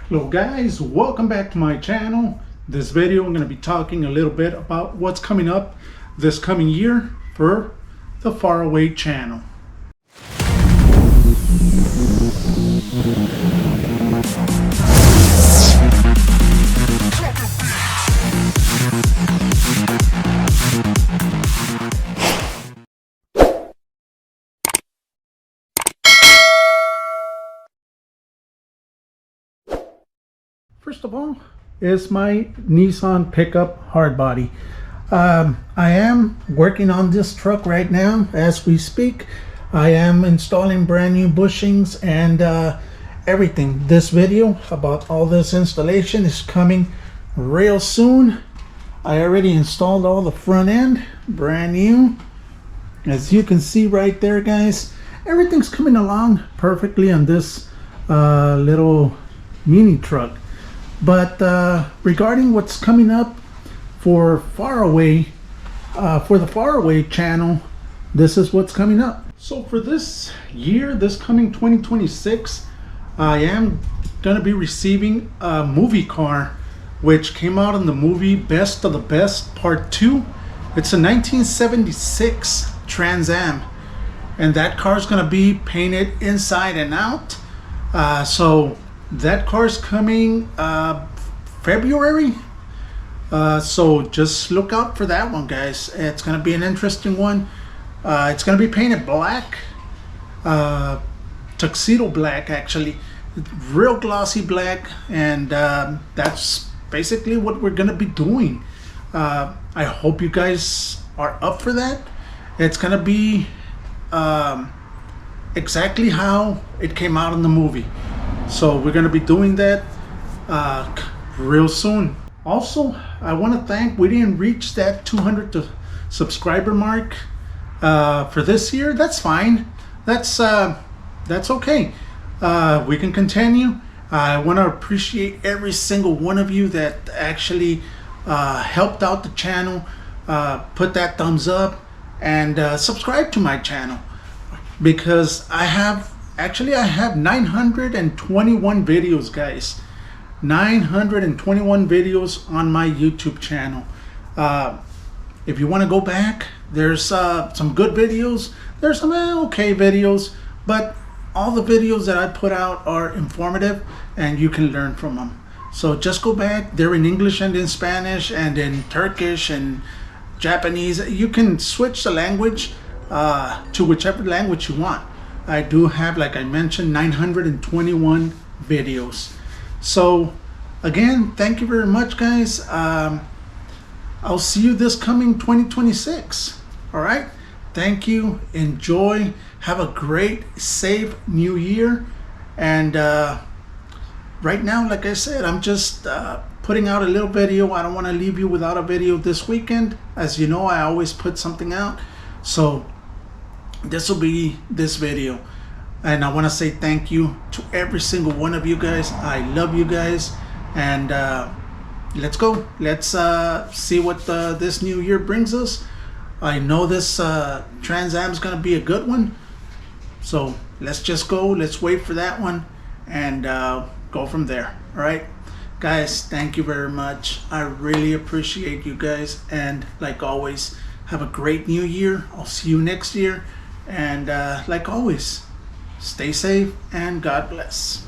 Hello guys, welcome back to my channel. This video I'm going to be talking a little bit about what's coming up this coming year for the Faraway channel. First of all, is my Nissan pickup hardbody. I am working on this truck right now as we speak. I am installing brand new bushings and everything. This video about all this installation is coming real soon. I already installed all the front end, brand new. As you can see right there, guys, everything's coming along perfectly on this little mini truck. But regarding what's coming up for Faraway, for the Faraway channel, this is what's coming up. So for this year, this coming 2026, I am gonna be receiving a movie car, which came out in the movie Best of the Best Part 2. It's a 1976 Trans Am, and that car is gonna be painted inside and out. So that car's coming February, so just look out for that one, guys. It's gonna be an interesting one. It's gonna be painted black, tuxedo black actually, real glossy black, and that's basically what we're gonna be doing. I hope you guys are up for that. It's gonna be exactly how it came out in the movie. So we're going to be doing that real soon. Also, I want to thank, we didn't reach that 200 subscriber mark for this year. That's fine. That's okay. We can continue. I want to appreciate every single one of you that actually helped out the channel, put that thumbs up, and subscribe to my channel, because I have 921 videos, guys. 921 videos on my YouTube channel. If you want to go back, there's some good videos. There's some okay videos, but all the videos that I put out are informative and you can learn from them. So just go back. They're in English and in Spanish and in Turkish and Japanese. You can switch the language to whichever language you want. I do have, like I mentioned, 921 videos. So again, thank you very much, guys. I'll see you this coming 2026. All right, thank you. Enjoy. Have a great, safe new year. And right now, like I said, I'm just putting out a little video. I don't want to leave you without a video this weekend. As you know, I always put something out. So this will be this video, and I want to say thank you to every single one of you guys. I love you guys, and let's go. Let's see what this new year brings us. I know this Trans Am is gonna be a good one, so let's just go. Let's wait for that one and go from there. All right, guys, thank you very much. I really appreciate you guys, and like always, have a great new year. I'll see you next year. And like always, stay safe and God bless.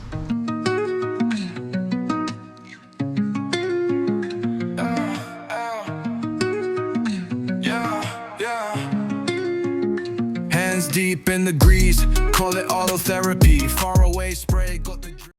Hands deep in the grease, call it autotherapy. Far away spray, got the